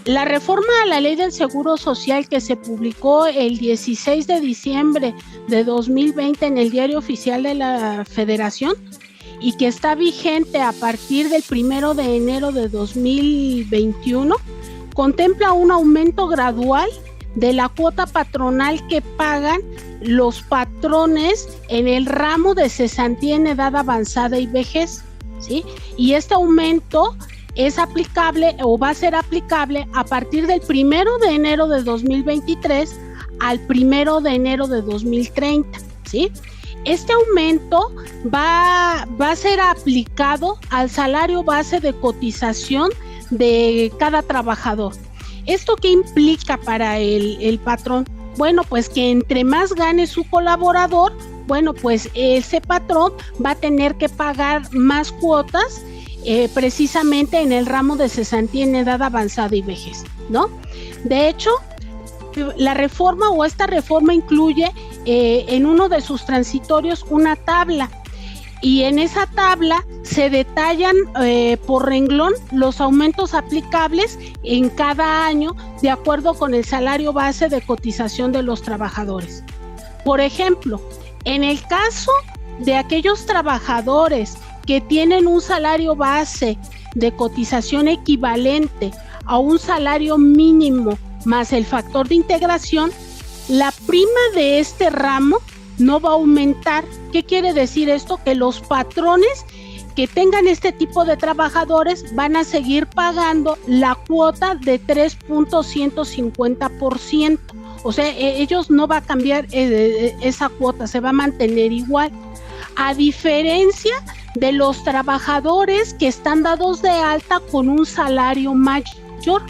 La reforma a la Ley del Seguro Social que se publicó el 16 de diciembre de 2020 en el Diario Oficial de la Federación y que está vigente a partir del 1 de enero de 2021, contempla un aumento gradual de la cuota patronal que pagan los patrones en el ramo de cesantía en edad avanzada y vejez, ¿sí? Y este aumento es aplicable o va a ser aplicable a partir del 1 de enero de 2023 al 1 de enero de 2030, ¿sí? Este aumento va a ser aplicado al salario base de cotización de cada trabajador. ¿Esto qué implica para el patrón? Bueno, pues que entre más gane su colaborador, bueno, pues ese patrón va a tener que pagar más cuotas precisamente en el ramo de cesantía en edad avanzada y vejez, ¿no? De hecho, la reforma o esta reforma incluye en uno de sus transitorios una tabla y en esa tabla se detallan por renglón los aumentos aplicables en cada año de acuerdo con el salario base de cotización de los trabajadores. Por ejemplo, en el caso de aquellos trabajadores que tienen un salario base de cotización equivalente a un salario mínimo más el factor de integración, la prima de este ramo no va a aumentar. ¿Qué quiere decir esto? Que los patrones que tengan este tipo de trabajadores van a seguir pagando la cuota de 3.150%. O sea, ellos no va a cambiar esa cuota, se va a mantener igual. A diferencia de los trabajadores que están dados de alta con un salario mayor.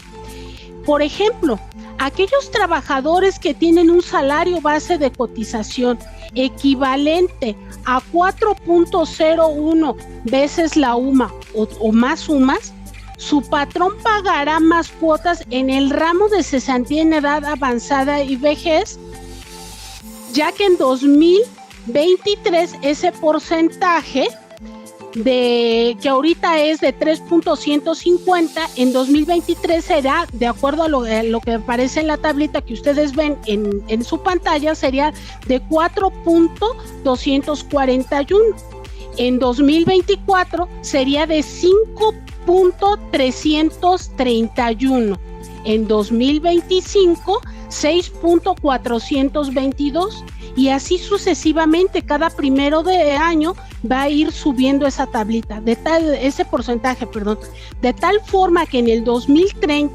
Por ejemplo, aquellos trabajadores que tienen un salario base de cotización equivalente a 4.01 veces la UMA o más UMAS, su patrón pagará más cuotas en el ramo de cesantía en edad avanzada y vejez, ya que en 2023 ese porcentaje que ahorita es de 3.150, en 2023 será, de acuerdo a lo que aparece en la tablita que ustedes ven en su pantalla, sería de 4.241. En 2024 sería de 5.331. En 2025, 6.422. Y así sucesivamente, cada 1 de año va a ir subiendo esa tablita, ese porcentaje, de tal forma que en el 2030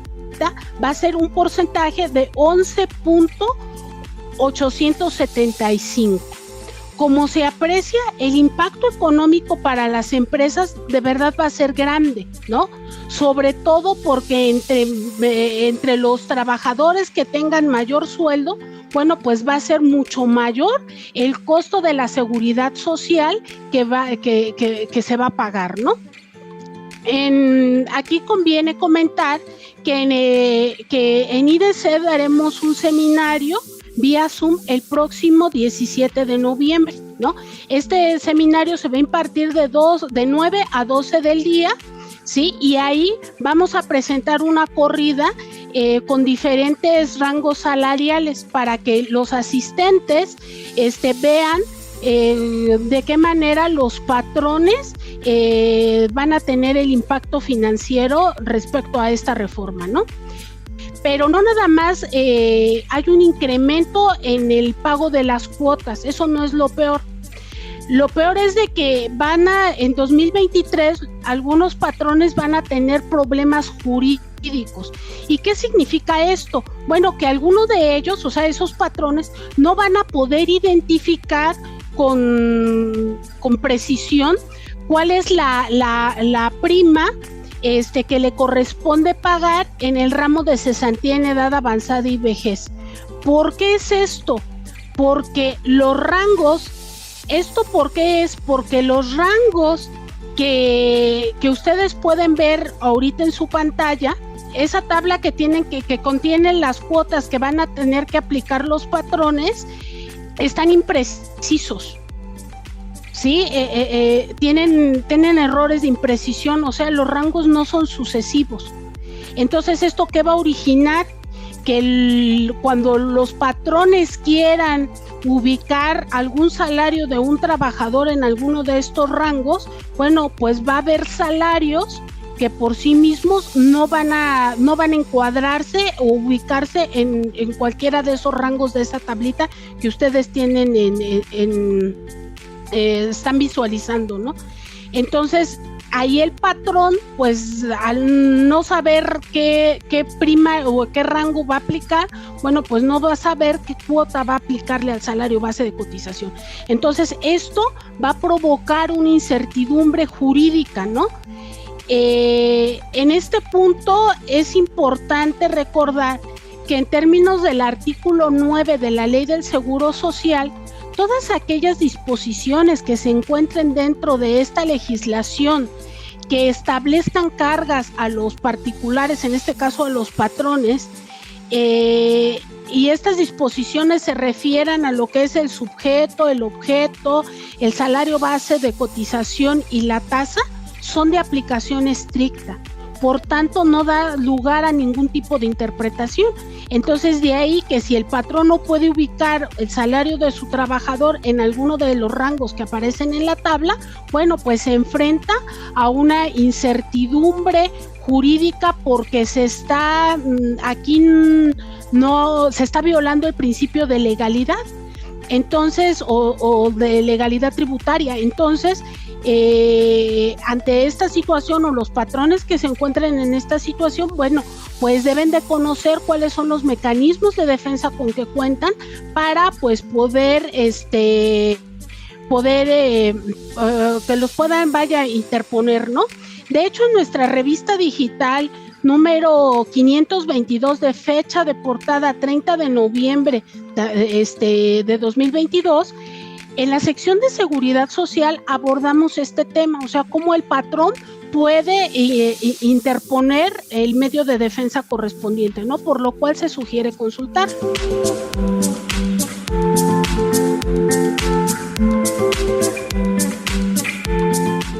va a ser un porcentaje de 11.875. Como se aprecia, el impacto económico para las empresas de verdad va a ser grande, ¿no? Sobre todo porque entre los trabajadores que tengan mayor sueldo, bueno, pues va a ser mucho mayor el costo de la seguridad social que se va a pagar, ¿no? Aquí conviene comentar que en IDC daremos un seminario vía Zoom el próximo 17 de noviembre, ¿no? Este seminario se va a impartir de 9 a 12 del día, ¿sí? Y ahí vamos a presentar una corrida con diferentes rangos salariales para que los asistentes vean de qué manera los patrones van a tener el impacto financiero respecto a esta reforma, ¿no? Pero no nada más hay un incremento en el pago de las cuotas, eso no es lo peor. Lo peor es de que en 2023 algunos patrones van a tener problemas jurídicos. ¿Y qué significa esto? Bueno, que algunos de ellos, o sea, esos patrones, no van a poder identificar con precisión cuál es la prima que le corresponde pagar en el ramo de cesantía en edad avanzada y vejez. ¿Por qué es esto? Porque los rangos, ¿por qué es? Porque los rangos que ustedes pueden ver ahorita en su pantalla, esa tabla que contiene las cuotas que van a tener que aplicar los patrones, están imprecisos, ¿sí? Tienen errores de imprecisión, o sea, los rangos no son sucesivos. Entonces, ¿esto qué va a originar? Que cuando los patrones quieran ubicar algún salario de un trabajador en alguno de estos rangos, bueno, pues va a haber salarios que por sí mismos no van a encuadrarse o ubicarse en cualquiera de esos rangos de esa tablita que ustedes tienen están visualizando, ¿no? Entonces, ahí el patrón, pues al no saber qué prima o qué rango va a aplicar, bueno, pues no va a saber qué cuota va a aplicarle al salario base de cotización. Entonces, esto va a provocar una incertidumbre jurídica, ¿no? En este punto es importante recordar que en términos del artículo 9 de la Ley del Seguro Social, todas aquellas disposiciones que se encuentren dentro de esta legislación que establezcan cargas a los particulares, en este caso a los patrones, y estas disposiciones se refieran a lo que es el sujeto, el objeto, el salario base de cotización y la tasa, son de aplicación estricta. Por tanto, no da lugar a ningún tipo de interpretación. Entonces, de ahí que si el patrón no puede ubicar el salario de su trabajador en alguno de los rangos que aparecen en la tabla, bueno, pues se enfrenta a una incertidumbre jurídica porque no se está violando el principio de legalidad. Entonces, o de legalidad tributaria. Entonces, ante esta situación o los patrones que se encuentren en esta situación, bueno, pues deben de conocer cuáles son los mecanismos de defensa con que cuentan para pues poder que los puedan interponer, ¿no? De hecho, en nuestra revista digital número 522 de fecha de portada 30 de noviembre de 2022, en la sección de seguridad social abordamos este tema, o sea, cómo el patrón puede interponer el medio de defensa correspondiente, ¿no? Por lo cual se sugiere consultar.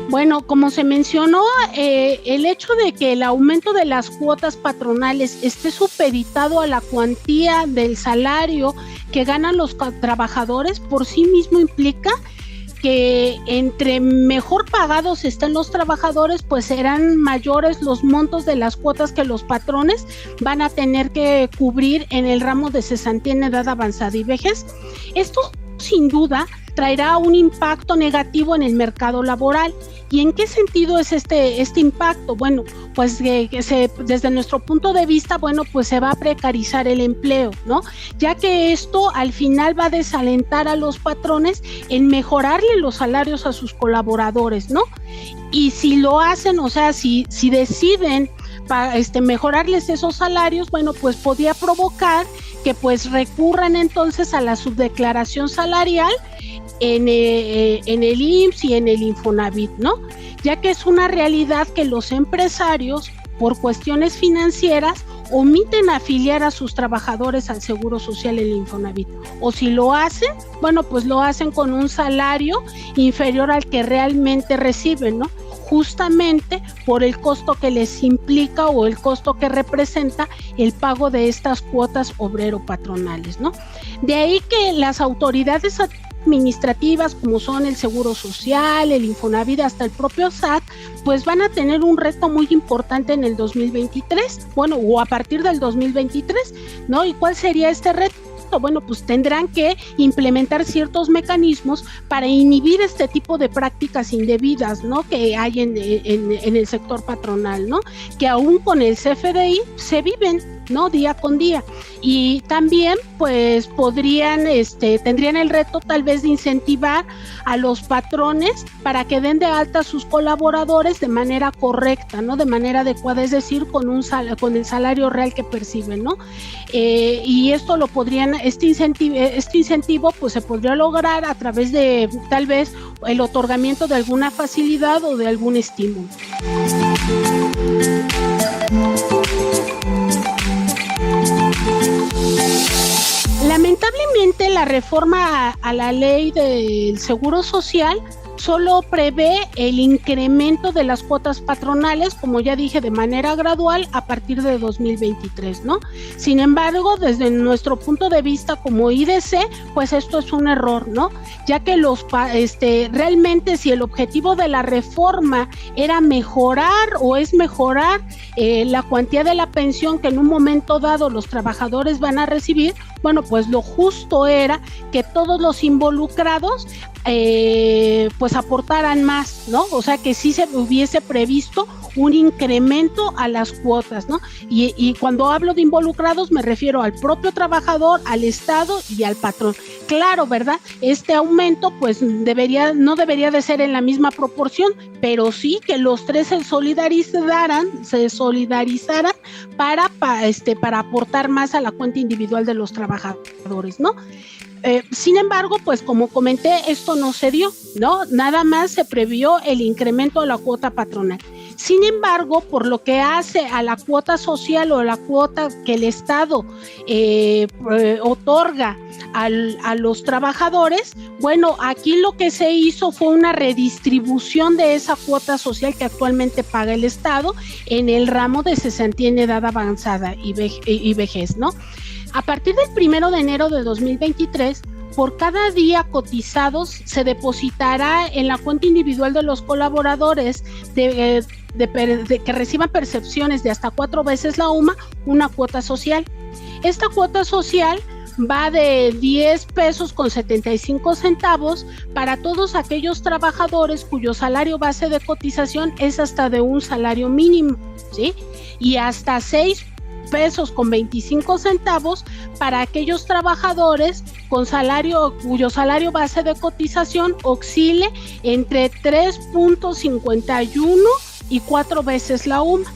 Bueno, como se mencionó, el hecho de que el aumento de las cuotas patronales esté supeditado a la cuantía del salario que ganan los trabajadores por sí mismo implica que entre mejor pagados estén los trabajadores, pues serán mayores los montos de las cuotas que los patrones van a tener que cubrir en el ramo de cesantía en edad avanzada y vejez. Esto sin duda traerá un impacto negativo en el mercado laboral. ¿Y en qué sentido es este impacto? Bueno, pues desde nuestro punto de vista, bueno, pues se va a precarizar el empleo, ¿no? Ya que esto al final va a desalentar a los patrones en mejorarle los salarios a sus colaboradores, ¿no? Y si lo hacen, o sea, si deciden mejorarles esos salarios, bueno, pues podría provocar que pues recurran entonces a la subdeclaración salarial en el IMSS y en el Infonavit, ¿no? Ya que es una realidad que los empresarios, por cuestiones financieras, omiten afiliar a sus trabajadores al Seguro Social en el Infonavit. O si lo hacen, bueno, pues lo hacen con un salario inferior al que realmente reciben, ¿no? Justamente por el costo que les implica o el costo que representa el pago de estas cuotas obrero-patronales, ¿no? De ahí que las autoridades administrativas como son el Seguro Social, el Infonavit, hasta el propio SAT, pues van a tener un reto muy importante en el 2023, bueno, o a partir del 2023, ¿no? ¿Y cuál sería este reto? Bueno, pues tendrán que implementar ciertos mecanismos para inhibir este tipo de prácticas indebidas, ¿no? Que hay en el sector patronal, ¿no? Que aún con el CFDI se viven, ¿no? Día con día. Y también, pues, tendrían el reto tal vez de incentivar a los patrones para que den de alta a sus colaboradores de manera correcta, ¿no? De manera adecuada, es decir, con el salario real que perciben, ¿no? Y esto este incentivo, pues, se podría lograr a través de, tal vez, el otorgamiento de alguna facilidad o de algún estímulo. Lamentablemente, la reforma a la ley del Seguro Social solo prevé el incremento de las cuotas patronales, como ya dije, de manera gradual a partir de 2023, ¿no? Sin embargo, desde nuestro punto de vista como IDC, pues esto es un error, ¿no? Ya que realmente si el objetivo de la reforma era mejorar o es mejorar la cuantía de la pensión que en un momento dado los trabajadores van a recibir, bueno, pues lo justo era que todos los involucrados pues aportaran más, ¿no? O sea, que sí se hubiese previsto un incremento a las cuotas, ¿no? Y cuando hablo de involucrados me refiero al propio trabajador, al Estado y al patrón. Claro, ¿verdad? Este aumento pues no debería de ser en la misma proporción, pero sí que los tres se solidarizaran para aportar más a la cuenta individual de los trabajadores, ¿no? Sin embargo, pues como comenté, esto no se dio, ¿no? Nada más se previó el incremento de la cuota patronal. Sin embargo, por lo que hace a la cuota social o la cuota que el Estado otorga a los trabajadores, bueno, aquí lo que se hizo fue una redistribución de esa cuota social que actualmente paga el Estado en el ramo de cesantía en edad avanzada y vejez, ¿no? A partir del 1 de enero de 2023, por cada día cotizados se depositará en la cuenta individual de los colaboradores de que reciban percepciones de hasta 4 veces la UMA una cuota social. Esta cuota social va de 10 pesos con 75 centavos para todos aquellos trabajadores cuyo salario base de cotización es hasta de un salario mínimo, ¿sí? Y hasta 6 pesos con 25 centavos para aquellos trabajadores cuyo salario base de cotización oscile entre 3.51 y 4 veces la UMA.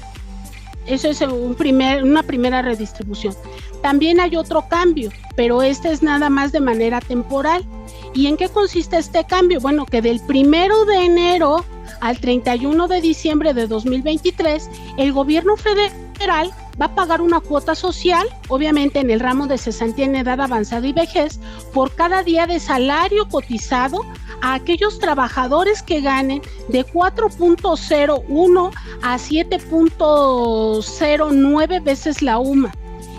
Eso es una primera redistribución. También hay otro cambio, pero este es nada más de manera temporal. ¿Y en qué consiste este cambio? Bueno, que del 1 de enero al 31 de diciembre de 2023, el gobierno federal va a pagar una cuota social, obviamente en el ramo de cesantía en edad avanzada y vejez, por cada día de salario cotizado a aquellos trabajadores que ganen de 4.01 a 7.09 veces la UMA.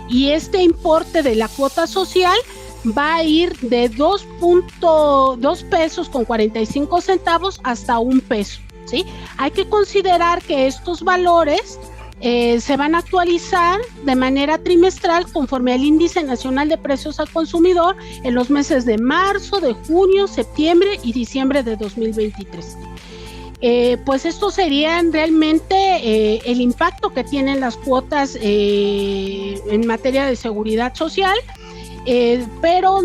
Y este importe de la cuota social va a ir de 2 pesos con 45 centavos hasta 1 peso, ¿sí? Hay que considerar que estos valores se van a actualizar de manera trimestral conforme al Índice Nacional de Precios al Consumidor en los meses de marzo, de junio, septiembre y diciembre de 2023. Pues estos serían realmente el impacto que tienen las cuotas en materia de seguridad social. Pero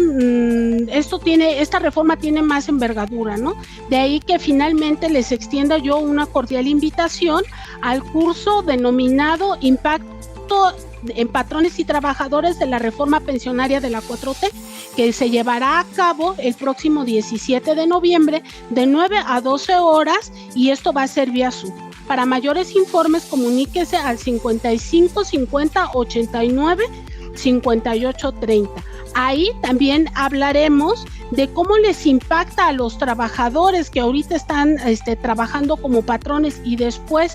esta reforma tiene más envergadura, ¿no? De ahí que finalmente les extienda yo una cordial invitación al curso denominado Impacto en Patrones y Trabajadores de la Reforma Pensionaria de la 4T, que se llevará a cabo el próximo 17 de noviembre de 9 a 12 horas y esto va a ser vía Zoom. Para mayores informes, comuníquese al 55 50 89 58 30. Ahí también hablaremos de cómo les impacta a los trabajadores que ahorita están trabajando como patrones y después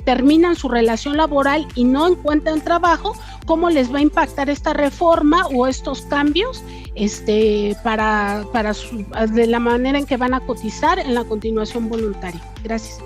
terminan su relación laboral y no encuentran trabajo, cómo les va a impactar esta reforma o estos cambios de la manera en que van a cotizar en la continuación voluntaria. Gracias.